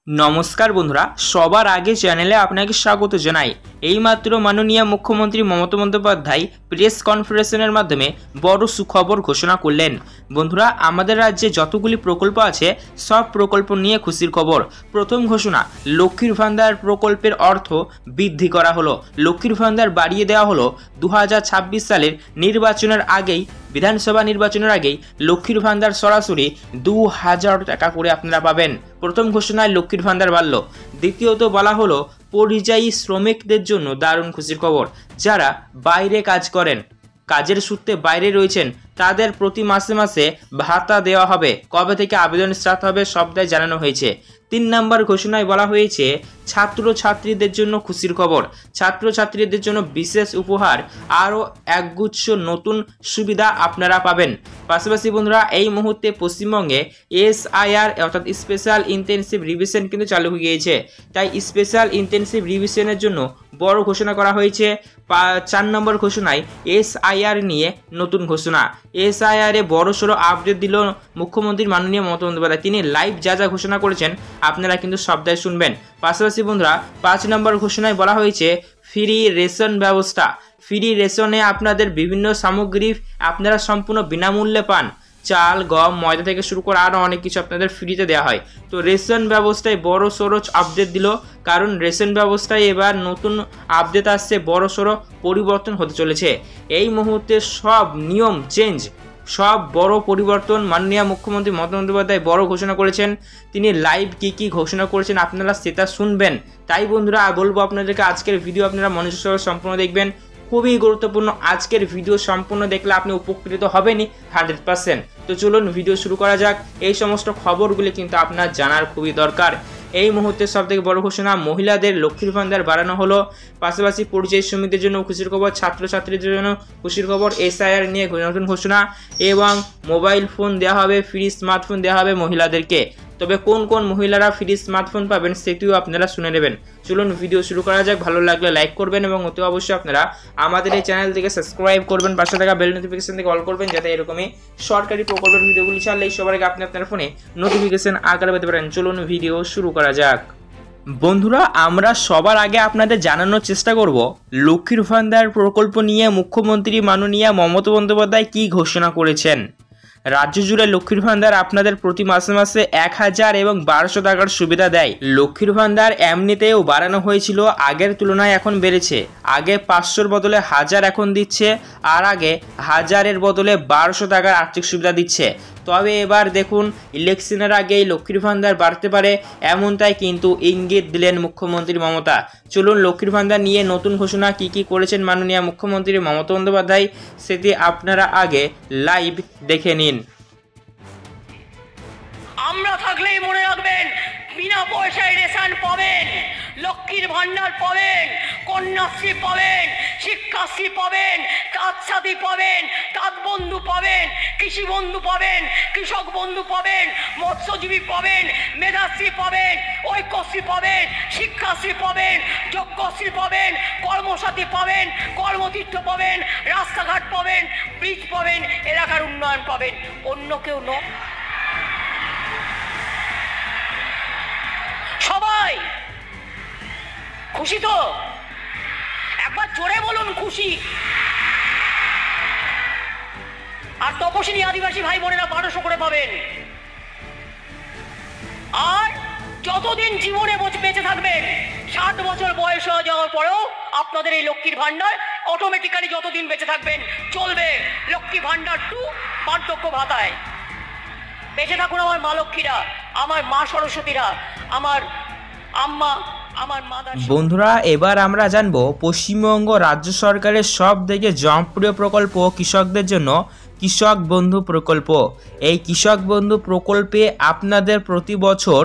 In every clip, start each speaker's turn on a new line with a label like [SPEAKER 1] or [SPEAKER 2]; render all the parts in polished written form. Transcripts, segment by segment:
[SPEAKER 1] নমস্কার বন্ধুরা, সবার আগে চ্যানেলে আপনাকে স্বাগত জানাই। এইমাত্র মাননীয় মুখ্যমন্ত্রী মমতা বন্দ্যোপাধ্যায় প্রেস কনফারেন্সের মাধ্যমে বড় সুখবর ঘোষণা করলেন। বন্ধুরা, আমাদের রাজ্যে যতগুলি প্রকল্প আছে সব প্রকল্প নিয়ে খুশির খবর। প্রথম ঘোষণা, লক্ষ্মীর ভান্ডার প্রকল্পের অর্থ বৃদ্ধি করা হলো। লক্ষ্মীর ভান্ডার বাড়িয়ে দেওয়া হলো। 2026 সালের নির্বাচনের আগেই, বিধানসভা নির্বাচনের আগেই লক্ষ্মীর ভান্ডার সরাসরি 2000 টাকা করে আপনারা পাবেন। প্রথম ঘোষণায় লক্ষ্মীর ভান্ডার বাড়ল। দ্বিতীয়ত বলা হলো পরিযায়ী শ্রমিকদের জন্য দারুণ খুশির খবর। যারা বাইরে কাজ করেন, কাজের সূত্রে বাইরে রয়েছেন, তাদের প্রতি মাসে মাসে ভাতা দেওয়া হবে। কবে থেকে আবেদন স্টার্ট হবে সবটাই জানানো হয়েছে। 3 নম্বর ঘোষণায় বলা হয়েছে ছাত্রছাত্রীদের জন্য খুশির খবর। ছাত্রছাত্রীদের জন্য বিশেষ উপহার, আরও একগুচ্ছ নতুন সুবিধা আপনারা পাবেন। পাশাপাশি বন্ধুরা, এই মুহূর্তে পশ্চিমবঙ্গে SIR অর্থাৎ স্পেশাল ইন্টেনসিভ রিভিশন কিন্তু চালু হয়ে গিয়েছে। তাই স্পেশাল ইন্টেনসিভ রিভিশনের জন্য বড় ঘোষণা করা হয়েছে। 4 নম্বর ঘোষণায় SIR নিয়ে নতুন ঘোষণা। SIR এ বড়সড় আপডেট দিল মুখ্যমন্ত্রী মাননীয় মমতা বন্দ্যোপাধ্যায়। তিনি লাইভ যা যা ঘোষণা করেছেন আপনারা কিন্তু সবটাই শুনবেন। পাশাপাশি বন্ধুরা, 5 নম্বর ঘোষণায় বলা হয়েছে ফ্রি রেশন ব্যবস্থা। ফ্রি রেশনে আপনাদের বিভিন্ন সামগ্রী আপনারা সম্পূর্ণ বিনামূল্যে পান। চাল, গম, ময়দা থেকে শুরু করে আরও অনেক কিছু আপনাদের ফ্রিতে দেওয়া হয়। তো রেশন ব্যবস্থায় বড় সড়ো আপডেট দিল, কারণ রেশন ব্যবস্থায় এবার নতুন আপডেট আসছে, বড় সড়ো পরিবর্তন হতে চলেছে। এই মুহূর্তে সব নিয়ম চেঞ্জ, সব বড় পরিবর্তন মাননীয় মুখ্যমন্ত্রী মমতা বন্দ্যোপাধ্যায় বড় ঘোষণা করেছেন। তিনি লাইভ কি ঘোষণা করেছেন আপনারা সেটা শুনবেন। তাই বন্ধুরা বলবো আপনাদেরকে আজকের ভিডিও আপনারা মনোযোগ সহকারে সম্পূর্ণ দেখবেন। খুবই গুরুত্বপূর্ণ, আজকের ভিডিও সম্পূর্ণ দেখলে আপনি উপকৃত হবেনই 100%। তো চলুন ভিডিও শুরু করা যাক। এই সমস্ত খবরগুলি কিন্তু আপনার জানার খুবই দরকার। এই মুহূর্তে সবথেকে বড় ঘোষণা, মহিলাদের লক্ষ্মীর ভান্ডার বাড়ানো হলো। পাশাপাশি পরিযায়ী শ্রমিকদের জন্য খুশির খবর, ছাত্রছাত্রীদের জন্য খুশির খবর, SIR নিয়ে নতুন ঘোষণা এবং মোবাইল ফোন দেওয়া হবে, ফ্রি স্মার্টফোন দেওয়া হবে মহিলাদেরকে। তবে কোন কোন মহিলারা ফ্রি স্মার্টফোন পাবেন সেটিও আপনারা শুনে নেবেন। চলুন ভিডিও শুরু করা যাক। ভালো লাগলে লাইক করবেন এবং অতি অবশ্যই আপনারা আমাদের এই চ্যানেল থেকে সাবস্ক্রাইব করবেন, পাশে থাকা বেল নোটিফিকেশন থেকে অল করবেন, যাতে এরকমই সরকারি প্রকল্পের ভিডিওগুলি ছাড়লেই সবার আগে আপনি আপনার ফোনে নোটিফিকেশন আকারে পেতে পারেন। চলুন ভিডিও শুরু করা যাক। বন্ধুরা, আমরা সবার আগে আপনাদের জানানোর চেষ্টা করব লক্ষ্মীর ভান্ডার প্রকল্প নিয়ে মুখ্যমন্ত্রী মাননীয় মমতা বন্দ্যোপাধ্যায় কী ঘোষণা করেছেন। রাজ্য জুড়ে লক্ষ্মীর ভান্ডার আপনাদের প্রতি মাসে মাসে 1000 এবং 1200 টাকার সুবিধা দেয়। লক্ষ্মীর ভান্ডার এমনিতেও বাড়ানো হয়েছিল, আগের তুলনায় এখন বেড়েছে। আগে 500-র বদলে 1000 এখন দিচ্ছে, আর আগে 1000-এর বদলে 1200 টাকার আর্থিক সুবিধা দিচ্ছে। তবে এবার দেখুন, ইলেকশনের আগেই লক্ষ্মীর ভান্ডার বাড়তে পারে, এমনটাই কিন্তু ইঙ্গিত দিলেন মুখ্যমন্ত্রী মমতা। চলুন লক্ষ্মীর ভান্ডার নিয়ে নতুন ঘোষণা কি করেছেন মাননীয় মুখ্যমন্ত্রী মমতা বন্দ্যোপাধ্যায় সেটি আপনারা আগে লাইভ দেখে নিন।
[SPEAKER 2] আমরা থাকলেই মনে রাখবেন, বিনা পয়সায় রেশন পাবেন, লক্ষ্মীর ভান্ডার পাবেন, কন্যাশ্রী পাবেন, শিক্ষাশ্রী পাবেন, তাঁত সাথী পাবেন, তাঁত বন্ধু পাবেন, কৃষি বন্ধু পাবেন, কৃষক বন্ধু পাবেন, মৎস্যজীবী পাবেন, মেধাশ্রী পাবেন, ঐক্যশ্রী পাবেন, শিক্ষাশ্রী পাবেন, যজ্ঞশ্রী পাবেন, কর্মসাথী পাবেন, কর্মতীর্থ পাবেন, রাস্তাঘাট পাবেন, ব্রিজ পাবেন, এলাকার উন্নয়ন পাবেন। অন্য কেউ নয়, সবাই খুশি তো? একবার জোরে বলুন খুশি। আর তপশিলি আদিবাসী ভাই বোনেরা 1200 করে পাবেন। আর যতদিন জীবনে বেঁচে থাকবেন, 60 বছর বয়স হয়ে যাওয়ার পরেও আপনাদের এই লক্ষ্মীর ভান্ডার অটোমেটিক্যালি যতদিন বেঁচে থাকবেন চলবে। লক্ষ্মী ভান্ডার 2 বার্ধক্য ভাতায়। বেঁচে থাকুন আমার মা লক্ষ্মীরা, আমার মা সরস্বতীরা, আমার আম্মা, আমার মাদার।
[SPEAKER 1] বন্ধুরা, এবার আমরা জানবো পশ্চিমবঙ্গ রাজ্য সরকারের সব থেকে জনপ্রিয় প্রকল্প কৃষকদের জন্য কৃষক বন্ধু প্রকল্প। এই কৃষক বন্ধু প্রকল্পে আপনাদের প্রতি বছর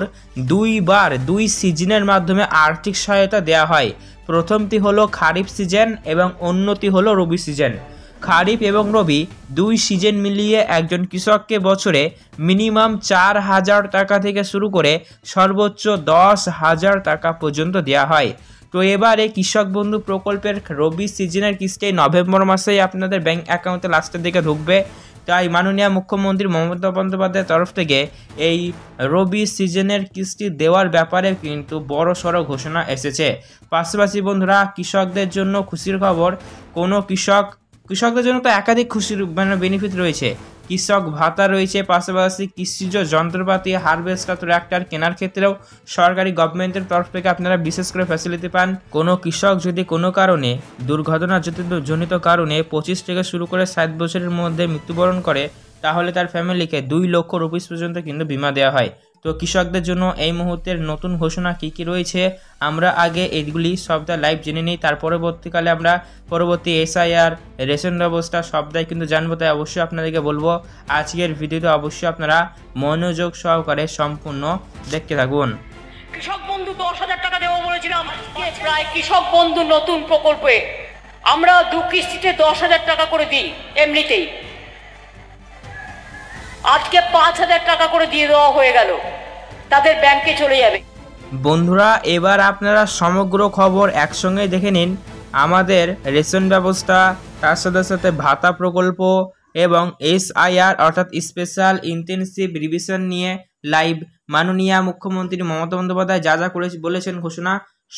[SPEAKER 1] 2 সিজনের মাধ্যমে আর্থিক সহায়তা দেওয়া হয়। প্রথমটি হলো খারিফ সিজন এবং অন্যটি হলো রবি সিজন। খারিফ এবং রবি 2 সিজন মিলিয়ে একজন কৃষককে বছরে মিনিমাম 4000 টাকা থেকে শুরু করে সর্বোচ্চ 10,000 টাকা পর্যন্ত দেওয়া হয়। তো এবারে কৃষক বন্ধু প্রকল্পের রবি সিজনের কিস্তি নভেম্বর মাসেই আপনাদের ব্যাংক অ্যাকাউন্টে লাস্টের দিকে ঢুকবে। তাই মাননীয় মুখ্যমন্ত্রী মমতা বন্দ্যোপাধ্যায়ের তরফ থেকে এই রবি সিজনের কিস্তি দেওয়ার ব্যাপারে কিন্তু বড় সড়ো ঘোষণা এসেছে। পাশাপাশি বন্ধুরা, কৃষকদের জন্য খুশির খবর, কোনো কৃষকদের জন্য তো একাধিক খুশির বেনিফিট রয়েছে। কৃষক ভাতা রয়েছে, পাশাপাশি কৃষিজ যন্ত্রপাতি, হারভেস্টার, ট্র্যাক্টর কেনার ক্ষেত্রেও সরকারি গভর্নমেন্টের তরফ থেকে আপনারা বিশেষ করে ফ্যাসিলিটি পান। কোনো কৃষক যদি কোনো কারণে দুর্ঘটনাজনিত কারণে 25 থেকে শুরু করে 60 বছরের মধ্যে মৃত্যুবরণ করে, তাহলে তার ফ্যামিলিকে 2 লক্ষ রুপিস পর্যন্ত কিন্তু বিমা দেওয়া হয়। তো কৃষকদের জন্য এই মুহূর্তের নতুন ঘোষণা কী রয়েছে, আমরা আগে এইগুলি সবটা লাইভ জেনে নিই, তার পরবর্তীকালে আমরা পরবর্তী SIR, রেশন ব্যবস্থা সবটাই কিন্তু জানবো। তাই অবশ্যই আপনাদেরকে বলবো আজকের ভিডিওতে অবশ্যই আপনারা মনোযোগ সহকারে সম্পূর্ণ দেখতে থাকুন।
[SPEAKER 2] কৃষক বন্ধু 10,000 টাকা দেবো বলেছিলাম, প্রায় কৃষক বন্ধু নতুন প্রকল্পে আমরা 2 কিস্তিতে 10,000 টাকা করে দিই এমনিতেই। আজকে 5,000 টাকা করে দিয়ে দেওয়া হয়ে গেল, তাদের ব্যাংকে চলে যাবে।
[SPEAKER 1] বন্ধুরা, এবার আপনারা সমগ্র খবর একসঙ্গে দেখে নিন। আমাদের রেশন ব্যবস্থা, তার সাথে সাথে ভাতা প্রকল্প এবং SIR অর্থাৎ স্পেশাল ইন্টেনসিভ রিভিশন নিয়ে লাইভ মাননীয় মুখ্যমন্ত্রী মমতা বন্দ্যোপাধ্যায় যা বলেছেন ঘোষণা,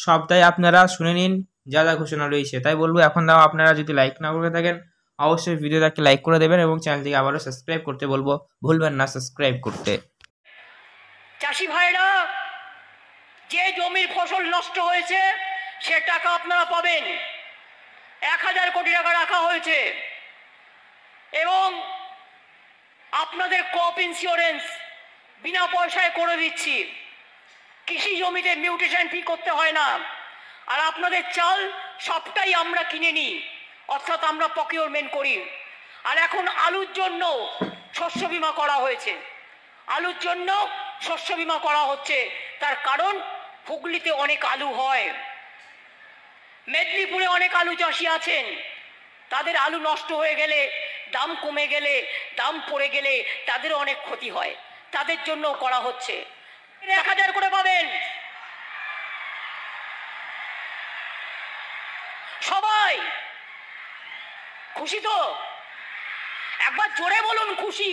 [SPEAKER 1] সবটাই আপনারা শুনে নিন যা ঘোষণা রয়েছে। তাই বলবো, এখন দাও আপনারা যদি লাইক না করে থাকেন অবশ্যই ভিডিওটাকে লাইক করে দেবেন এবং চ্যানেলটিকে আবারও সাবস্ক্রাইব করতে বলবো, ভুলবেন না সাবস্ক্রাইব করতে।
[SPEAKER 2] চাষি ভাইরা, যে জমির ফসল নষ্ট হয়েছে সে টাকা আপনারা পাবেন। 1,000 কোটি টাকা রাখা হয়েছে এবং আপনাদের ক্রপ ইন্স্যুরেন্স বিনা পয়সায় করে দিচ্ছি। কৃষি জমিতে মিউটেশন ফি করতে হয় না। আর আপনাদের চাল সবটাই আমরা কিনে নিই, অর্থাৎ আমরা প্রকিউরমেন্ট করি। আর এখন আলুর জন্য শস্য বীমা করা হয়েছে, আলুর জন্য শস্য বীমা করা হচ্ছে। তার কারণ হুগলিতে অনেক আলু হয়, মেদিনীপুরে অনেক আলু চাষি আছেন, তাদের আলু নষ্ট হয়ে গেলে, দাম কমে গেলে, দাম পড়ে গেলে তাদের অনেক ক্ষতি হয়, তাদের জন্য করা হচ্ছে। 1,000 করে পাবেন সবাই। খুশি তো? একবার জোরে বলুন খুশি।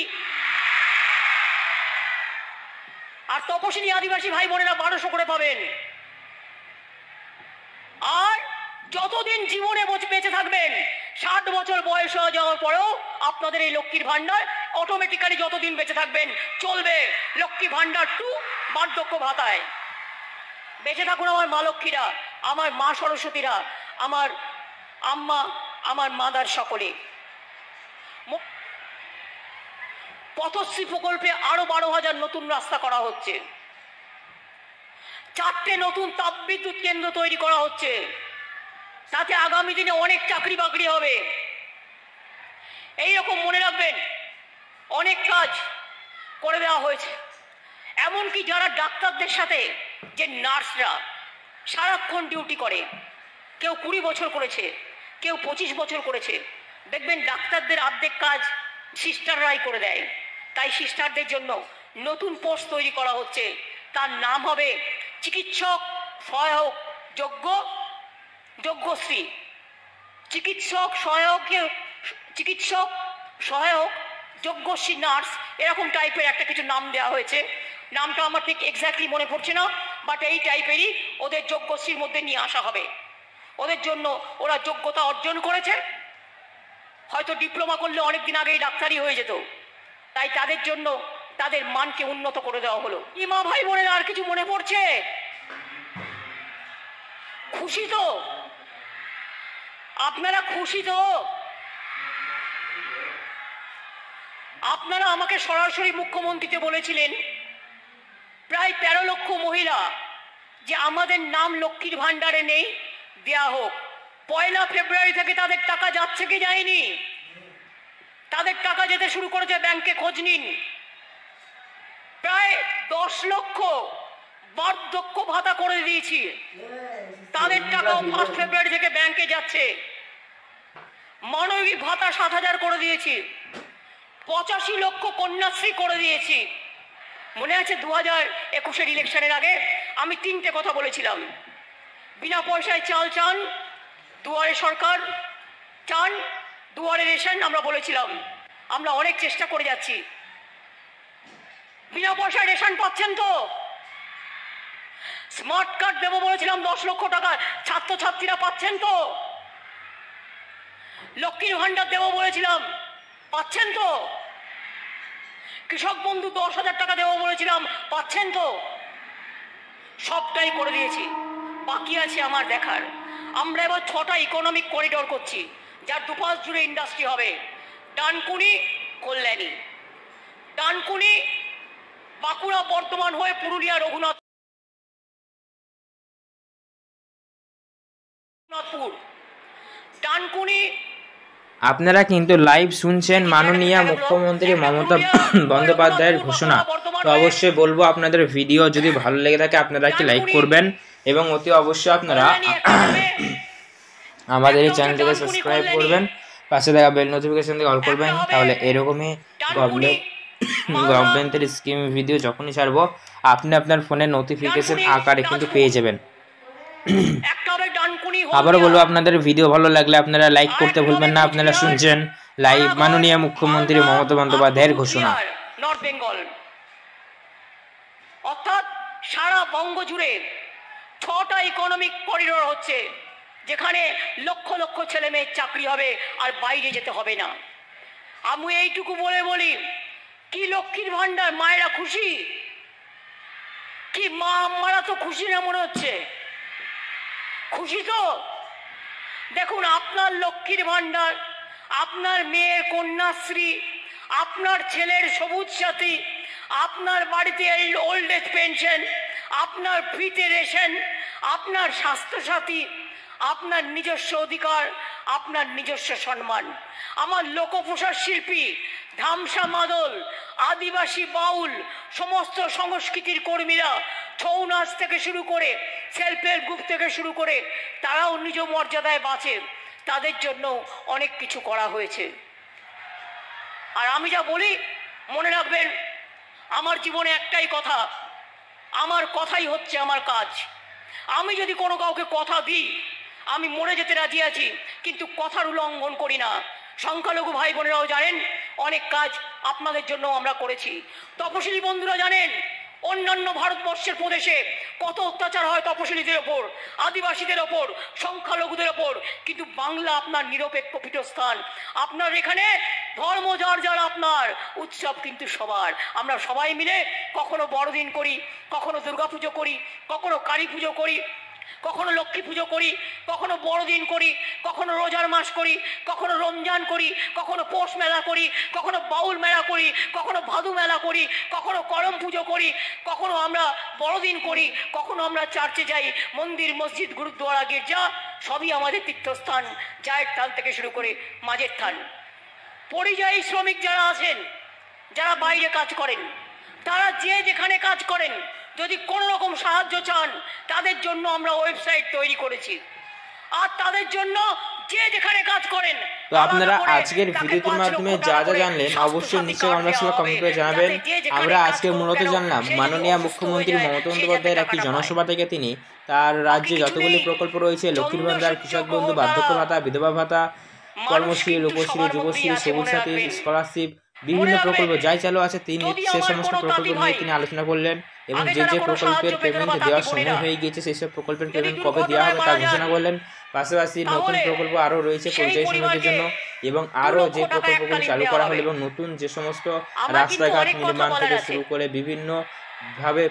[SPEAKER 2] আর তপশিলি আদিবাসী ভাই বোনেরা 1200 করে পাবেন। আর যতদিন জীবনে বেঁচে থাকবেন, 60 বছর বয়স হয়ে যাওয়ার পরেও আপনাদের এই লক্ষ্মীর ভান্ডার অটোমেটিক্যালি যতদিন বেঁচে থাকবেন চলবে। লক্ষ্মী ভান্ডার 2 বার্ধক্য ভাতায়। বেঁচে থাকুন আমার মা লক্ষ্মীরা, আমার মা সরস্বতীরা, আমার আম্মা, আমার মাদার সকলে। পথশ্রী প্রকল্পে আরো 12,000 নতুন রাস্তা করা হচ্ছে। 4টে নতুন তাপবিদ্যুৎ কেন্দ্র তৈরি করা হচ্ছে, তাতে আগামী দিনে অনেক চাকরি বাকরি হবে। এইরকম মনে রাখবেন, অনেক কাজ করে দেওয়া হয়েছে। এমনকি যারা ডাক্তারদের সাথে, যে নার্সরা সারাক্ষণ ডিউটি করে, কেউ 20 বছর করেছে, কেউ 25 বছর করেছে, দেখবেন ডাক্তারদের অর্ধেক কাজ সিস্টাররাই করে দেয়। তাই সিস্টারদের জন্য নতুন পোস্ট তৈরি করা হচ্ছে, তার নাম হবে চিকিৎসক সহায়ক যোগ্যশ্রী। চিকিৎসক সহায়ক যোগ্যশ্রী নার্স, এরকম টাইপের একটা কিছু নাম দেওয়া হয়েছে। নামটা আমার ঠিক এক্স্যাক্টলি মনে পড়ছে না, বাট এই টাইপেরই ওদের যোগ্যশ্রীর মধ্যে নিয়ে আসা হবে। ওদের জন্য ওরা যোগ্যতা অর্জন করেছে, হয়তো ডিপ্লোমা করলে অনেকদিন আগেই ডাক্তারি হয়ে যেত, তাই তাদের জন্য তাদের মানকে উন্নত করে দেওয়া হলো। মা ভাই বোনেরা, আর কিছু মনে পড়ছে? খুশি তো? আপনারা খুশি তো? আপনারা আমাকে সরাসরি মুখ্যমন্ত্রীকে বলেছিলেন, প্রায় 13 লক্ষ মহিলা যে আমাদের নাম লক্ষ্মীর ভান্ডারে নেই, দেয়া হোক। 1 ফেব্রুয়ারি থেকে তাদের টাকা যাচ্ছে কি যায়নি? তাদের টাকা যেতে শুরু করেছে, ব্যাংকে খোঁজ নিন। প্রায় 10 লক্ষ বার্ধক্য ভাতা করে দিয়েছি, তাদের টাকাও 1 ফেব্রুয়ারি থেকে ব্যাংকে যাচ্ছে। মানবিক ভাতা 7,000 করে দিয়েছি। 85 লক্ষ কন্যাশ্রী করে দিয়েছি। মনে আছে 2021-এর ইলেকশনের আগে আমি 3টে কথা বলেছিলাম, বিনা পয়সায় চাল চান, দুয়ারে সরকার চান, দুয়ারে রেশন আমরা বলেছিলাম। আমরা অনেক চেষ্টা করে যাচ্ছি। বিনা পয়সায় রেশন পাচ্ছেন তো? স্মার্ট কার্ড দেবো বলেছিলাম 10 লক্ষ টাকা, ছাত্রছাত্রীরা পাচ্ছেন তো? লক্ষ্মীর ভান্ডার দেবো বলেছিলাম, পাচ্ছেন তো? কৃষক বন্ধু 10,000 টাকা দেবো বলেছিলাম, পাচ্ছেন তো? সবটাই করে দিয়েছি, বাকি আছে আমার দেখার। আমরা এবার 6টা ইকোনমিক করিডোর করছি, যার দুপাশ জুড়ে ইন্ডাস্ট্রি হবে। ডানকুনি, কল্যাণী, ডানকুনি বাঁকুড়া বর্ধমান হয়ে পুরুলিয়া রঘুনাথপুর, ডানকুনি।
[SPEAKER 1] আপনারা কিন্তু লাইভ শুনছেন মাননীয় মুখ্যমন্ত্রী মমতা বন্দ্যোপাধ্যায়ের ঘোষণা। তো অবশ্যই বলবো আপনাদের ভিডিও যদি ভালো লেগে থাকে আপনারা কি লাইক করবেন এবং অতি অবশ্যই আপনারা আমাদের এই চ্যানেলটিকে সাবস্ক্রাইব করবেন, পাশে থাকা বেল নোটিফিকেশন দিয়ে অল করবেন। তাহলে এরকমই গভর্নমেন্টের স্কিম ভিডিও যখনই ছাড়বো আপনি আপনার ফোনে নোটিফিকেশন আকারে কিন্তু পেয়ে যাবেন। আবারও বলবো আপনাদের ভিডিও ভালো লাগলে আপনারা লাইক করতে ভুলবেন না। আপনারা শুনছেন লাইভ মাননীয় মুখ্যমন্ত্রী মমতা বন্দ্যোপাধ্যায়ের ঘোষণা।
[SPEAKER 2] নর্থ বেঙ্গল অর্থাৎ সারা বঙ্গ জুড়ে 6টা ইকোনমিক করিডোর হচ্ছে, যেখানে লক্ষ লক্ষ ছেলে মেয়ের চাকরি হবে আর বাইরে যেতে হবে না। আমি এইটুকু বলে বলি, কি লক্ষ্মীর ভান্ডার, মায়েরা খুশি? কি মা আমারা তো খুশি না মনে হচ্ছে? খুশি তো? দেখুন, আপনার লক্ষ্মীর ভান্ডার, আপনার মেয়ের কন্যাশ্রী, আপনার ছেলের সবুজ সাথী, আপনার বাড়িতে ওল্ড এজ পেনশন, আপনার ফ্রিতে রেশন, আপনার স্বাস্থ্যসাথী, আপনার নিজস্ব অধিকার, আপনার নিজস্ব সম্মান। আমার লোকপ্রসার শিল্পী, ধামসা মাদল, আদিবাসী বাউল, সমস্ত সংস্কৃতির কর্মীরা, ছৌ নাচ থেকে শুরু করে সেলফ হেল্প গ্রুপ থেকে শুরু করে তারাও নিজ মর্যাদায় বাঁচে, তাদের জন্য অনেক কিছু করা হয়েছে। আর আমি যা বলি মনে রাখবেন, আমার জীবনে একটাই কথা, আমার কথাই হচ্ছে আমার কাজ। আমি যদি কোনো কাউকে কথা দিই, আমি মরে যেতে রাজি আছি, কিন্তু কথার উল্লঙ্ঘন করি না। সংখ্যালঘু ভাই বোনেরাও জানেন অনেক কাজ আপনাদের জন্য আমরা করেছি। তপশিলি বন্ধুরা জানেন অন্যান্য ভারতবর্ষের প্রদেশে কত অত্যাচার হয় তপশিলীদের ওপর, আদিবাসীদের ওপর, সংখ্যালঘুদের ওপর, কিন্তু বাংলা আপনার নিরপেক্ষ পীঠস্থান। আপনার এখানে ধর্ম যার যার, আপনার উৎসব কিন্তু সবার। আমরা সবাই মিলে কখনো বড়দিন করি, কখনো দুর্গাপুজো করি, কখনো কালী পুজো করি, কখনো লক্ষ্মী পুজো করি, কখনো বড়দিন করি, কখনো রোজার মাস করি, কখনো রমজান করি, কখনো পৌষ মেলা করি, কখনো বাউল মেলা করি, কখনো ভাদু মেলা করি, কখনো করম পুজো করি, কখনো আমরা বড়দিন করি, কখনো আমরা চার্চে যাই, মন্দির মসজিদ গুরুদ্বারা গির্জা সবই আমাদের তীর্থস্থান, জায়ের থান থেকে শুরু করে মাঝের থান। পরিযায়ী শ্রমিক যারা আছেন, যারা বাইরে কাজ করেন, তারা যে যেখানে কাজ করেন, যদি কোনো রকম সাহায্য চান, তাদের জন্য আমরা ওয়েবসাইট তৈরি করেছি। আর তাদের জন্য যে যেখানে কাজ করেন,
[SPEAKER 1] তো আপনারা আজকের ভিডিওটির মাধ্যমে যা যা জানলেন অবশ্যই নিচে কমেন্ট বক্সে কমেন্ট করে জানাবেন। আমরা আজকে মূলত জানলাম মাননীয় মুখ্যমন্ত্রী মমতা বন্দ্যোপাধ্যায়ের একটি জনসভা থেকে তিনি তার রাজ্যে যতগুলি প্রকল্প রয়েছে, লক্ষ্মীর ভান্ডার, কৃষক বন্ধু, বার্ধক্য ভাতা, বিধবা ভাতা, কর্মশ্রী, লোকশ্রী, যুবশ্রী, সবুজ সাথী, স্কলারশিপ, বিভিন্ন প্রকল্প যাই চালু আছে তিনি সে সমস্ত প্রকল্প নিয়ে তিনি আলোচনা করলেন এবং যে যে প্রকল্পের পেমেন্ট দেওয়ার সময় হয়ে গিয়েছে সেই সব প্রকল্পের পেমেন্ট কবে দেওয়া হবে তা ঘোষণা করলেন। পাশাপাশি নতুন প্রকল্প আরও রয়েছে পরিযায়ী শ্রমিকদের জন্য এবং আরও যে প্রকল্পগুলি চালু করা হলো এবং নতুন যে সমস্ত রাস্তাঘাট নির্মাণ থেকে শুরু করে বিভিন্ন ভাবে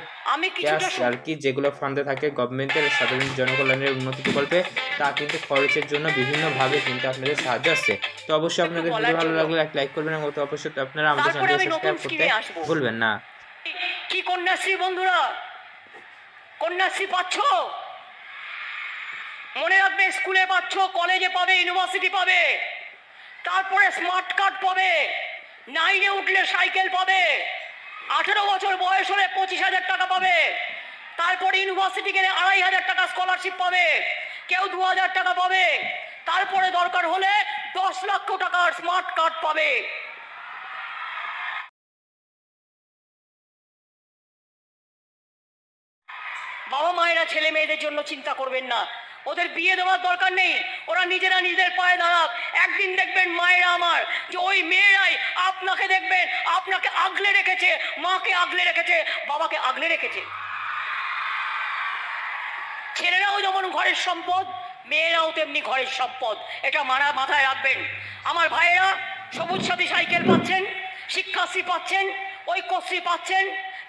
[SPEAKER 1] আর কি যেগুলো ফান্ডে থাকে গভর্নমেন্টের সাধারণ জনকল্যাণের উন্নতি প্রকল্পে, তা কিন্তু খরচের জন্য বিভিন্নভাবে কিন্তু আপনাদের সাহায্য আসছে। তো অবশ্যই আপনাদের ভিডিও ভালো লাগলে লাইক করবেন এবং অবশ্যই আপনারা আমাদের চ্যানেলটি সাবস্ক্রাইব করতে ভুলবেন না।
[SPEAKER 2] কি কন্যাশ্রী বন্ধুরা, কন্যাশ্রী পাচ্ছ? মনে রাখবে, স্কুলে পাচ্ছ, কলেজে পাবে, ইউনিভার্সিটি পাবে, তারপরে স্মার্ট কার্ড পাবে, 9-এ উঠলে সাইকেল পাবে, 18 বছর বয়স হলে 25,000 টাকা পাবে, তারপরে ইউনিভার্সিটি গেলে 2,500 টাকা স্কলারশিপ পাবে, কেউ 2,000 টাকা পাবে, তারপরে দরকার হলে 10 লক্ষ টাকার স্মার্ট কার্ড পাবে। বাবা মায়েরা ছেলে মেয়েদের জন্য চিন্তা করবেন না, ওদের বিয়ে দেওয়ার দরকার নেই, ওরা নিজেরা নিজেদের পায়ে দাঁড়াক। একদিন দেখবেন মায়েরা আমার, যে ওই মেয়েরাই আপনাকে দেখবেন, আপনাকে আগলে রেখেছে, মাকে আগলে রেখেছে, বাবাকে আগলে রেখেছে। ছেলেরাও যেমন ঘরের সম্পদ, মেয়েরাও তেমনি ঘরের সম্পদ, এটা মাথায় রাখবেন। আমার ভাইয়েরা সবুজ সাথী সাইকেল পাচ্ছেন, শিক্ষাশ্রী পাচ্ছেন, ঐক্যশ্রী পাচ্ছেন,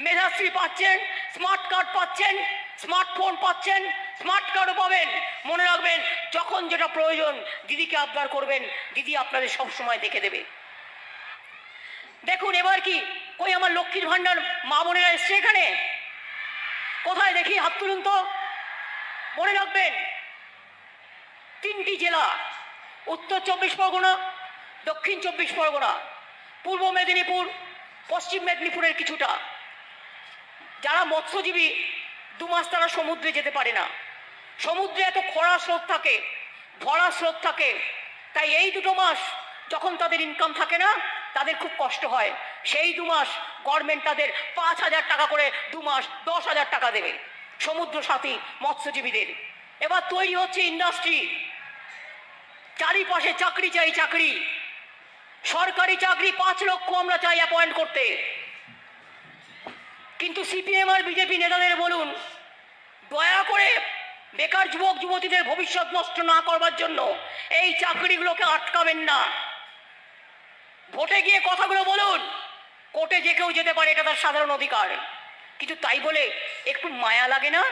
[SPEAKER 2] মেধাশ্রী পাচ্ছেন, স্মার্ট কার্ড পাচ্ছেন, স্মার্টফোন পাচ্ছেন, স্মার্ট কার্ডও পাবেন। মনে রাখবেন, যখন যেটা প্রয়োজন দিদিকে আবদার করবেন, দিদি আপনাদের সব সময় দেখে দেবে। দেখুন এবার কি, কই আমার লক্ষ্মীর ভান্ডার মা বোনেরা এসছে এখানে? কোথায় দেখি, হাত তুলুন তো। মনে রাখবেন, 3টি জেলা, উত্তর 24 পরগনা, দক্ষিণ 24 পরগনা, পূর্ব মেদিনীপুর, পশ্চিম মেদিনীপুরের কিছুটা। যারা মৎস্যজীবী 2 মাস তারা সমুদ্রে যেতে পারে না। সমুদ্রে এত খরা স্রোত থাকে, ভরা স্রোত থাকে, তাই এই 2 মাস যখন তাদের ইনকাম থাকে না, তাদের খুব কষ্ট হয়। সেই 2 মাস গভর্নমেন্ট তাদের 5,000 টাকা করে 2 মাস 10,000 টাকা দেবে সমুদ্র সাথী মৎস্যজীবীদের। এবার তৈরি হচ্ছে ইন্ডাস্ট্রি, চারিপাশে চাকরি চাই, চাকরি, সরকারি চাকরি 5 লক্ষ আমরা চাই অ্যাপয়েন্ট করতে। কিন্তু সিপিএম আর বিজেপি নেতাদের বলুন, দয়া করে বেকার যুবক যুবতীদের ভবিষ্যৎ নষ্ট না করবার জন্য এই চাকরিগুলোকে আটকাবেন না। ভোটে গিয়ে কথাগুলো বলুন, কোর্টে যে কেউ যেতে পারে, এটা তার সাধারণ অধিকার। কিন্তু তাই বলে একটু মায়া লাগে না?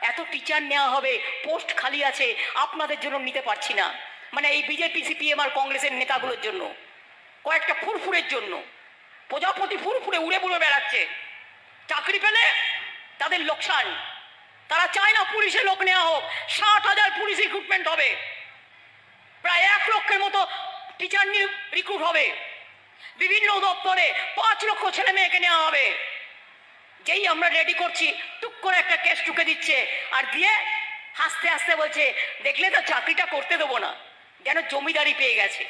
[SPEAKER 2] এত টিচার নেওয়া হবে, পোস্ট খালি আছে, আপনাদের জন্য নিতে পারছি না। মানে এই বিজেপি সিপিএম আর কংগ্রেসের নেতাগুলোর জন্য, কয়েকটা ফুরফুরের জন্য। প্রজাপতি ফুরফুরে উড়ে বুড়ে বেড়াচ্ছে, চাকরি পেলে তাদের লোকসান। তারা চায় না পুলিশে লোক নেওয়া হোক। 60,000 পুলিশ রিক্রুটমেন্ট হবে, প্রায় 1 লক্ষের মতো টিচার রিক্রুট হবে, বিভিন্ন দপ্তরে 5 লক্ষ ছেলে মেয়েকে নেওয়া হবে। যেই আমরা রেডি করছি, টুক করে একটা কেস ঢুকে দিচ্ছে, আর দিয়ে হাসতে হাসতে বলছে, দেখলে তো চাকরিটা করতে দেবো না, যেন জমিদারি পেয়ে গেছে।